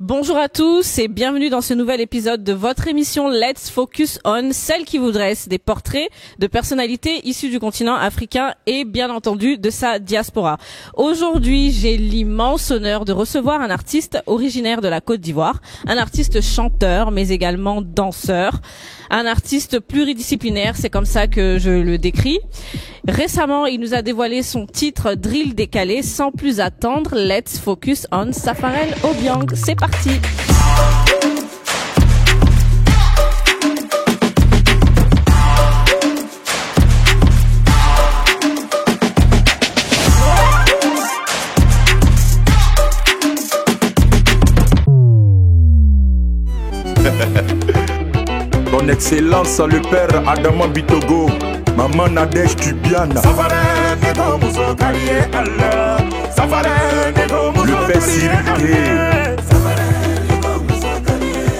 Bonjour à tous et bienvenue dans ce nouvel épisode de votre émission Let's Focus On, celle qui vous dresse des portraits de personnalités issues du continent africain et bien entendu de sa diaspora. Aujourd'hui, j'ai l'immense honneur de recevoir un artiste originaire de la Côte d'Ivoire, un artiste chanteur mais également danseur, un artiste pluridisciplinaire, c'est comme ça que je le décris. Récemment, il nous a dévoilé son titre Drill décalé. Sans plus attendre, Let's Focus On Safarel Obiang. C'est parti. Son Excellence le père Adama Bitogo, maman Nadège Tubiana, le père Sirike,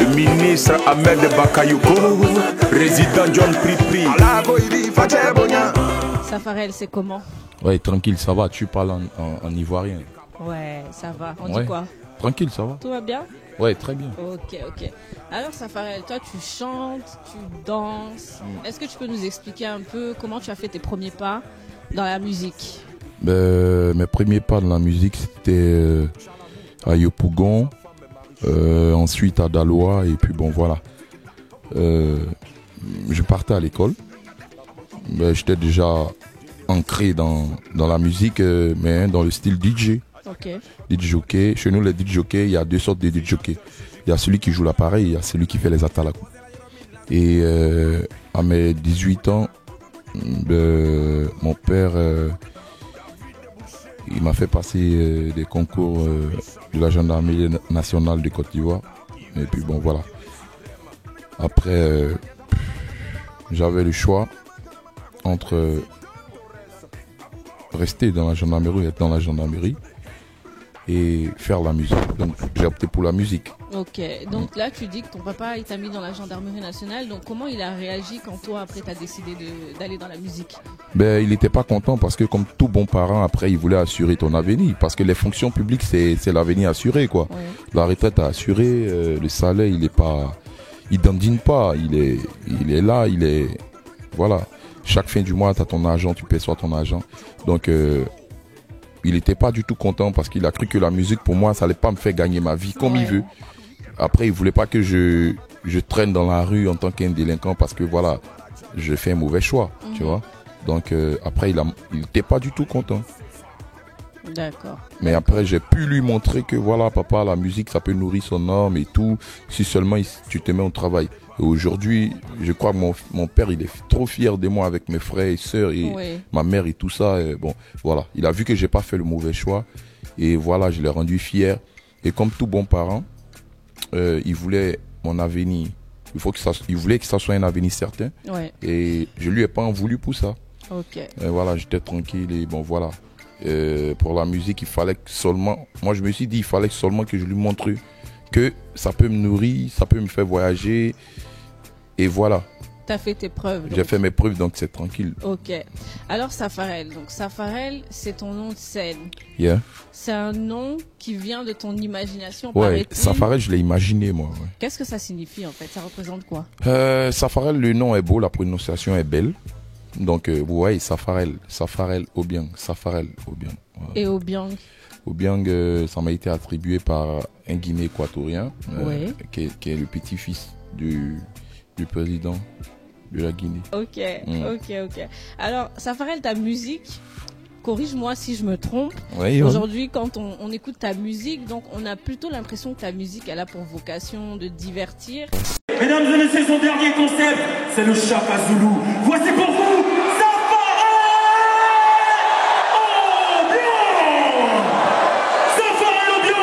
le ministre Ahmed Bakayoko, président John Pripri. Safarel, c'est comment? Ouais, tranquille, ça va, tu parles en ivoirien. Ouais, ça va. On dit quoi? Tranquille, ça va. Tout va bien? Ouais, très bien. Ok. Alors Safarel, toi tu chantes, tu danses. Est-ce que tu peux nous expliquer un peu comment tu as fait tes premiers pas dans la musique? Mes premiers pas dans la musique, c'était à Yopougon, ensuite à Daloa, et puis bon, voilà. Je partais à l'école. J'étais déjà ancré dans la musique, mais dans le style DJ. Ok. DJ jockey. Chez nous, les DJ jockeys, il y a deux sortes de DJ jockeys. Il y a celui qui joue l'appareil, il y a celui qui fait les atalakou. Et à mes 18 ans, mon père il m'a fait passer des concours de la gendarmerie nationale de Côte d'Ivoire. Et puis bon, voilà. Après, j'avais le choix entre rester dans la gendarmerie, être dans la gendarmerie, et faire la musique. Donc j'ai opté pour la musique. Ok, donc là tu dis que ton papa il t'a mis dans la gendarmerie nationale, donc comment il a réagi quand toi après t'as décidé d'aller dans la musique? Il n'était pas content parce que comme tout bon parent, après il voulait assurer ton avenir, parce que les fonctions publiques c'est l'avenir assuré quoi. Ouais. La retraite à assurer, le salaire il dandine pas, il est là, voilà. Chaque fin du mois t'as ton argent, tu perçois ton argent, donc il n'était pas du tout content parce qu'il a cru que la musique pour moi ça allait pas me faire gagner ma vie comme il veut. Après il voulait pas que je traîne dans la rue en tant qu'un délinquant parce que voilà, je fais un mauvais choix, tu vois. Donc après il n'était pas du tout content. D'accord. Mais après j'ai pu lui montrer que voilà papa, la musique ça peut nourrir son âme et tout, si seulement tu te mets au travail. Et aujourd'hui je crois que mon père il est trop fier de moi avec mes frères et sœurs et ma mère et tout ça. Et bon voilà, il a vu que j'ai pas fait le mauvais choix et voilà, je l'ai rendu fier. Et comme tout bon parent, il voulait mon avenir. Il voulait que ça soit un avenir certain. Ouais. Et je lui ai pas en voulu pour ça. Ok. Et voilà, j'étais tranquille et bon voilà. Pour la musique, il fallait seulement. Moi, je me suis dit, il fallait seulement que je lui montre que ça peut me nourrir, ça peut me faire voyager. Et voilà. T'as fait tes preuves. J'ai fait mes preuves, donc c'est tranquille. Ok. Alors Safarel, donc Safarel, c'est ton nom de scène. Yeah. C'est un nom qui vient de ton imagination. Ouais. Safarel, je l'ai imaginé moi. Ouais. Qu'est-ce que ça signifie en fait? Ça représente quoi? Safarel, le nom est beau, la prononciation est belle. Donc ouais, Safarel Obiang, Safarel Obiang. Voilà. Et Obiang? Obiang, ça m'a été attribué par un Guinéen équatorien, qui est le petit-fils du président de la Guinée. Ok. Alors, Safarel, ta musique, corrige-moi si je me trompe. Oui, aujourd'hui, quand on écoute ta musique, donc on a plutôt l'impression que ta musique, elle a pour vocation de divertir. Mesdames et messieurs, son dernier concept, c'est le Chaka Zulu. Voici pour vous, Safarel Obiang. Safarel Obiang.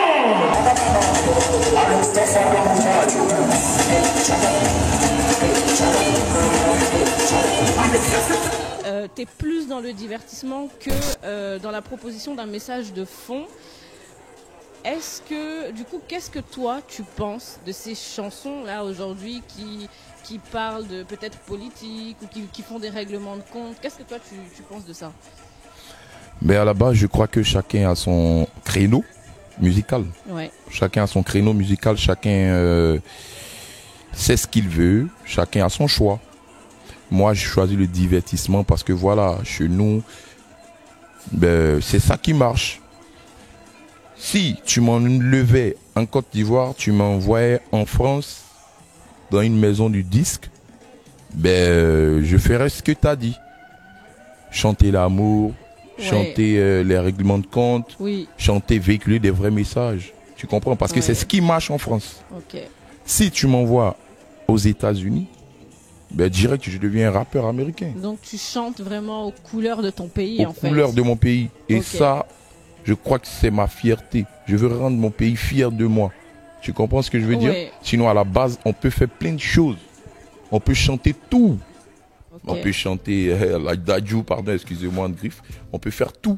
T'es plus dans le divertissement que dans la proposition d'un message de fond. Est-ce que, du coup, qu'est-ce que toi, tu penses de ces chansons-là aujourd'hui qui parlent de peut-être politique ou qui font des règlements de compte? Qu'est-ce que toi, tu penses de ça? Mais à la base, je crois que chacun a son créneau. musical. Ouais. Chacun a son créneau musical, chacun sait ce qu'il veut, chacun a son choix. Moi, j'ai choisi le divertissement parce que voilà, chez nous, c'est ça qui marche. Si tu m'enlevais en Côte d'Ivoire, tu m'envoyais en France, dans une maison du disque, je ferais ce que tu as dit. Chanter l'amour, chanter les règlements de compte, chanter, véhiculer des vrais messages. Tu comprends? Parce que c'est ce qui marche en France. Okay. Si tu m'envoies aux États-Unis, direct, je deviens un rappeur américain. Donc tu chantes vraiment aux couleurs de ton pays, en fait. Aux couleurs de mon pays. Et ça, je crois que c'est ma fierté. Je veux rendre mon pays fier de moi. Tu comprends ce que je veux dire? Sinon, à la base, on peut faire plein de choses. On peut chanter tout. On peut chanter like Dadju, pardon, excusez-moi de griffe. On peut faire tout.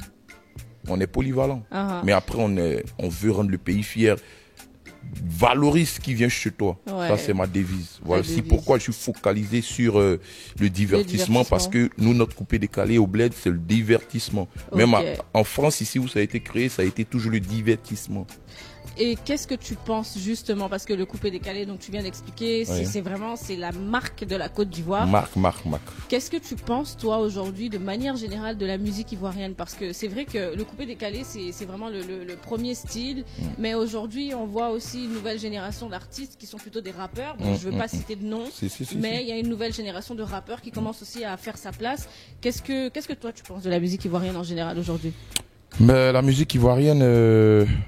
On est polyvalent. Mais après, on veut rendre le pays fier. Valorise ce qui vient chez toi. Ça, c'est ma devise. Voilà. C'est pourquoi je suis focalisé sur le divertissement. Parce que nous, notre coupé décalé au bled, c'est le divertissement. Même en France, ici où ça a été créé, ça a été toujours le divertissement. Et qu'est-ce que tu penses justement, parce que le coupé décalé, donc tu viens d'expliquer, c'est la marque de la Côte d'Ivoire. Marque. Qu'est-ce que tu penses toi aujourd'hui de manière générale de la musique ivoirienne? Parce que c'est vrai que le coupé décalé c'est vraiment le premier style, mais aujourd'hui on voit aussi une nouvelle génération d'artistes qui sont plutôt des rappeurs. Bon, je veux pas citer de nom, mais il y a une nouvelle génération de rappeurs qui commence aussi à faire sa place. Qu'est-ce que toi tu penses de la musique ivoirienne en général aujourd'hui? Mais la musique ivoirienne,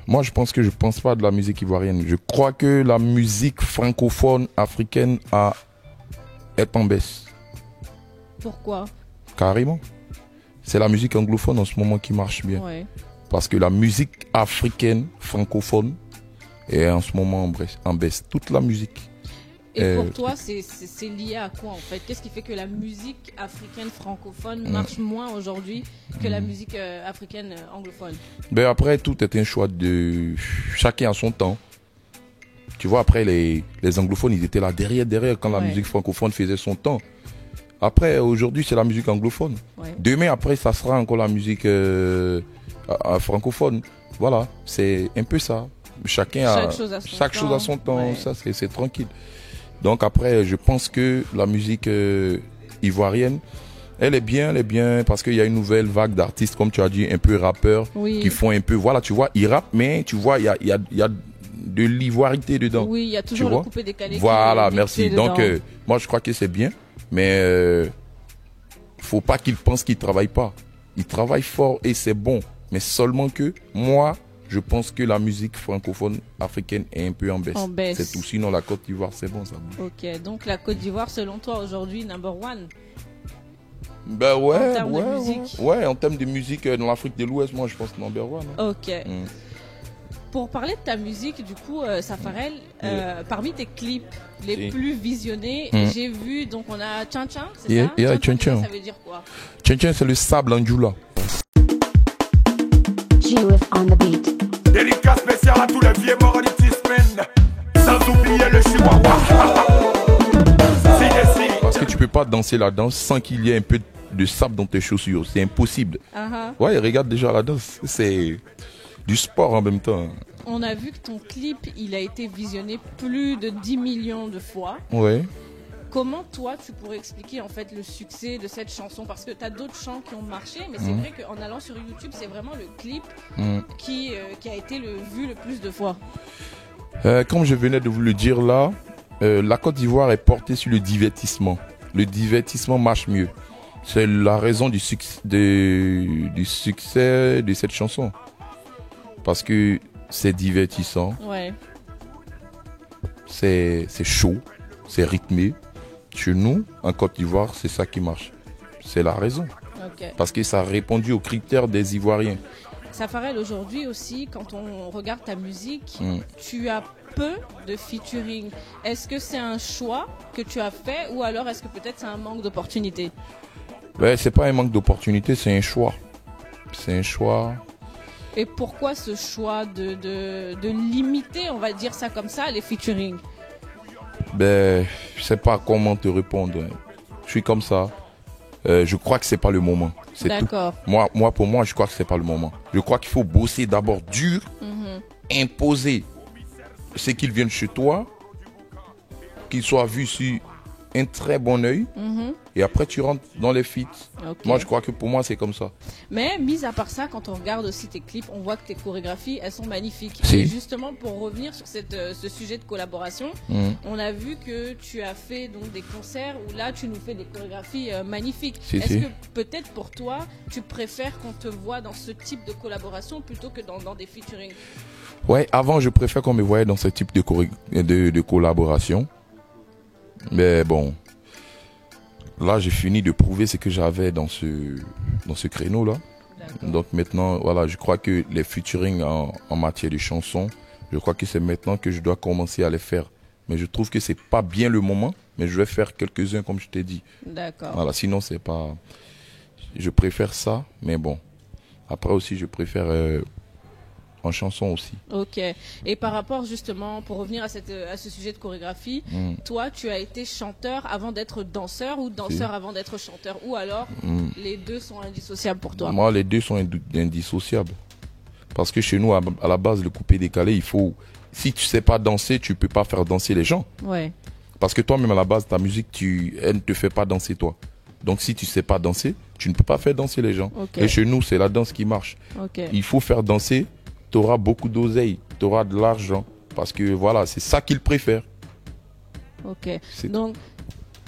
moi je pense pas de la musique ivoirienne. Je crois que la musique francophone africaine est en baisse. Pourquoi? Carrément. C'est la musique anglophone en ce moment qui marche bien. Parce que la musique africaine francophone est en ce moment en baisse. Toute la musique. Et pour toi, c'est lié à quoi en fait? Qu'est-ce qui fait que la musique africaine francophone marche moins aujourd'hui que la musique africaine anglophone? Après, tout est un choix de chacun à son temps. Tu vois, après, les anglophones, ils étaient là derrière quand la musique francophone faisait son temps. Après, aujourd'hui, c'est la musique anglophone. Demain, après, ça sera encore la musique francophone. Voilà, c'est un peu ça. Chaque chose à son temps. Ça, c'est tranquille. Donc après, je pense que la musique ivoirienne, elle est bien parce qu'il y a une nouvelle vague d'artistes, comme tu as dit, un peu rappeurs, qui font un peu, voilà, tu vois, ils rappent, mais tu vois, il y a de l'ivoirité dedans. Oui, il y a toujours le coupé décalé. Voilà, merci. Donc, moi, je crois que c'est bien, mais faut pas qu'ils pensent qu'ils travaillent pas. Ils travaillent fort et c'est bon, mais seulement que moi, je pense que la musique francophone africaine est un peu en baisse. C'est tout. Sinon, la Côte d'Ivoire, c'est bon, ça bouge. Ok, donc la Côte d'Ivoire, selon toi, aujourd'hui, number one? En termes de musique. En termes de musique dans l'Afrique de l'Ouest, moi, je pense number one. Ok. Pour parler de ta musique, du coup, Safarel, parmi tes clips les plus visionnés, j'ai vu, donc on a Tchan Tchan, c'est ça? Tchan Tchan. Ça veut dire quoi? Tchan Tchan, c'est le sable en djoula. On the beat. Délicat spécial à tous les vieux morts du semaine. Sans oublier le chihuahua. Parce que tu peux pas danser la danse sans qu'il y ait un peu de sable dans tes chaussures. C'est impossible. Ouais, regarde déjà la danse. C'est du sport en même temps. On a vu que ton clip, il a été visionné plus de 10 millions de fois. Ouais. Comment toi tu pourrais expliquer en fait le succès de cette chanson? Parce que tu as d'autres chants qui ont marché, mais c'est vrai qu'en allant sur YouTube, c'est vraiment le clip qui a été vu le plus de fois. Comme je venais de vous le dire là, la Côte d'Ivoire est portée sur le divertissement. Le divertissement marche mieux. C'est la raison du succès de cette chanson. Parce que c'est divertissant, c'est chaud, c'est rythmé. Chez nous, en Côte d'Ivoire, c'est ça qui marche. C'est la raison. Parce que ça a répondu aux critères des Ivoiriens. Safarel, aujourd'hui aussi, quand on regarde ta musique, tu as peu de featuring. Est-ce que c'est un choix que tu as fait ou alors est-ce que peut-être c'est un manque d'opportunité? C'est pas un manque d'opportunité, c'est un choix. C'est un choix. Et pourquoi ce choix de limiter, on va dire ça comme ça, les featuring? Je sais pas comment te répondre. Je suis comme ça. Je crois que c'est pas le moment. C'est tout. Moi, pour moi, je crois que c'est pas le moment. Je crois qu'il faut bosser d'abord dur imposer ce qu'ils viennent chez toi, qu'ils soient vus sur un très bon œil, et après tu rentres dans les feats. Ok. Moi je crois que pour moi c'est comme ça. Mais mis à part ça, quand on regarde aussi tes clips, on voit que tes chorégraphies, elles sont magnifiques. Si. Et justement, pour revenir sur ce sujet de collaboration, on a vu que tu as fait donc des concerts où là, tu nous fais des chorégraphies magnifiques. Si, Est-ce si. que peut-être pour toi, tu préfères qu'on te voit dans ce type de collaboration plutôt que dans des featuring? Ouais, avant je préfère qu'on me voyait dans ce type de collaboration. Mais bon, là j'ai fini de prouver ce que j'avais dans ce créneau-là. Donc maintenant, voilà, je crois que les featuring en matière de chansons, je crois que c'est maintenant que je dois commencer à les faire. Mais je trouve que c'est pas bien le moment, mais je vais faire quelques-uns comme je t'ai dit. D'accord. Voilà, sinon c'est pas... Je préfère ça, mais bon. Après aussi, je préfère en chanson aussi. Ok. Et par rapport justement, pour revenir à ce sujet de chorégraphie, toi, tu as été chanteur avant d'être danseur ou danseur avant d'être chanteur, ou alors les deux sont indissociables pour toi? Moi, les deux sont indissociables. Parce que chez nous, à la base, le coupé-décalé, il faut... Si tu sais pas danser, tu peux pas faire danser les gens. Ouais. Parce que toi-même, à la base, ta musique, elle ne te fait pas danser toi. Donc si tu sais pas danser, tu ne peux pas faire danser les gens. Ok. Et chez nous, c'est la danse qui marche. Ok. Il faut faire danser, tu auras beaucoup d'oseille, tu auras de l'argent. Parce que voilà, c'est ça qu'ils préfèrent. Ok. C'est- Donc,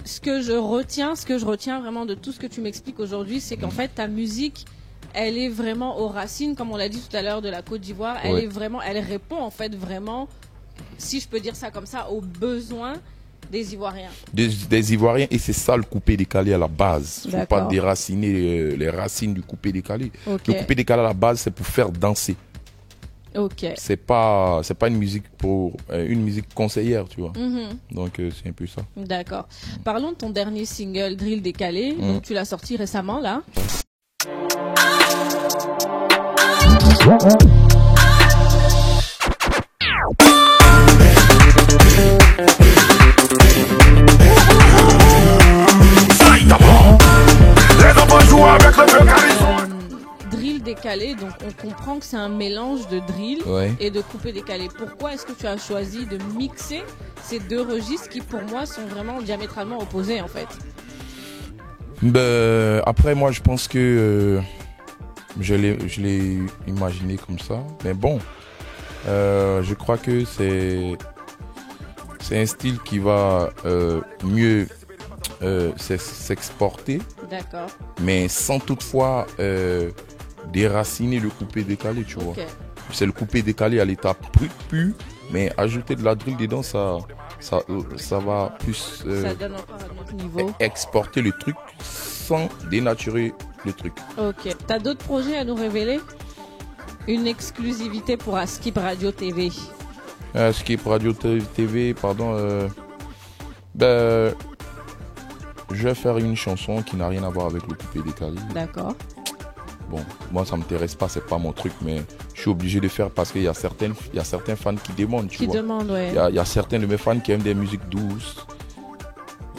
ce que je retiens vraiment de tout ce que tu m'expliques aujourd'hui, c'est qu'en fait, ta musique, elle est vraiment aux racines, comme on l'a dit tout à l'heure, de la Côte d'Ivoire. Elle Ouais. est vraiment, elle répond en fait vraiment, si je peux dire ça comme ça, aux besoins des Ivoiriens. Des Ivoiriens, et c'est ça le coupé-décalé à la base. Il ne faut D'accord. pas déraciner les racines du coupé-décalé. Ok. Le coupé-décalé à la base, c'est pour faire danser. Ok. C'est pas une musique pour une musique conseillère, tu vois. Mhm. Donc c'est un peu ça. D'accord. Parlons de ton dernier single, Drill Décalé. Donc, tu l'as sorti récemment, là. Drill décalé, donc on comprend que c'est un mélange de drill Ouais. et de coupé décalé. Pourquoi est-ce que tu as choisi de mixer ces deux registres qui pour moi sont vraiment diamétralement opposés en fait? Ben, après, moi, je pense que je l'ai imaginé comme ça. Mais bon, je crois que c'est un style qui va mieux s'exporter, D'accord. mais sans toutefois déraciner le coupé-décalé, tu vois. Ok. C'est le coupé-décalé à l'état pur, mais ajouter de la drill dedans, ça va plus Ça donne encore un autre niveau. exporter le truc sans dénaturer le truc. Ok. T'as d'autres projets à nous révéler? Une exclusivité pour Askip Radio TV. Skip Radio TV, pardon. Ben, je vais faire une chanson qui n'a rien à voir avec le coupé-décalé. D'accord. Bon, moi ça m'intéresse pas, c'est pas mon truc, mais je suis obligé de faire parce qu'il y a certains fans qui demandent, tu Qui vois. demande, ouais. Il y a certains de mes fans qui aiment des musiques douces.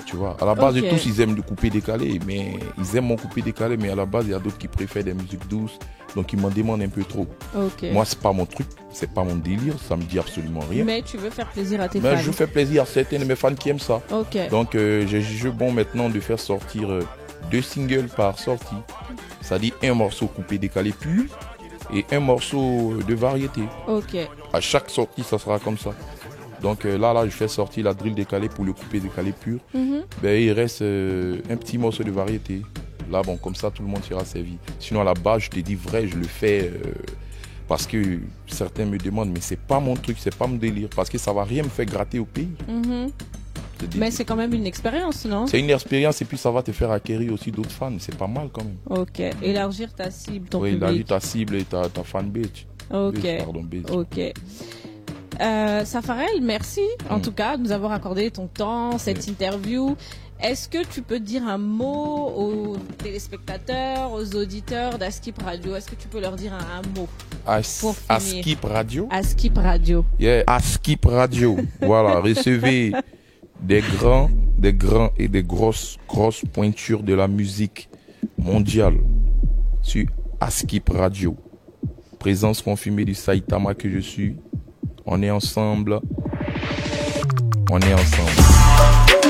Tu vois, à la base Ok. de tous, ils aiment le coupé-décalé, mais ils aiment mon coupé-décalé, mais à la base, il y a d'autres qui préfèrent des musiques douces, donc ils m'en demandent un peu trop. Ok. Moi, c'est pas mon truc, c'est pas mon délire, ça me dit absolument rien. Mais tu veux faire plaisir à tes Mais fans. je fais plaisir à certains de mes fans qui aiment ça. Ok. Donc, j'ai jugé bon maintenant de faire sortir 2 singles par sortie. C'est-à-dire un morceau coupé-décalé pur et un morceau de variété. Ok. À chaque sortie, ça sera comme ça. Donc là, je fais sortir la drill décalée pour le coupé décalé pur. Ben, il reste un petit morceau de variété. Là, bon, comme ça, tout le monde sera servi. Sinon, à la base, je te dis vrai, je le fais parce que certains me demandent, mais c'est pas mon truc, c'est pas mon délire. Parce que ça va rien me faire gratter au pays. Je te dis, Mais c'est quand même une expérience, non? c'est une expérience et puis ça va te faire acquérir aussi d'autres fans. C'est pas mal quand même. Ok. Élargir ta cible, ton Oui, là, public. ta cible et ta fanbase. Ok. Pardon, base. Ok. Safarel, merci en tout cas de nous avoir accordé ton temps, cette interview. Est-ce que tu peux dire un mot aux téléspectateurs, aux auditeurs d'Askip Radio? Est-ce que tu peux leur dire un mot? Pour finir. Askip Radio. Askip Radio. Yeah, Askip Radio. Voilà, recevez des grands et des grosses pointures de la musique mondiale sur Askip Radio. Présence confirmée du Saitama que je suis. On est ensemble. On est ensemble.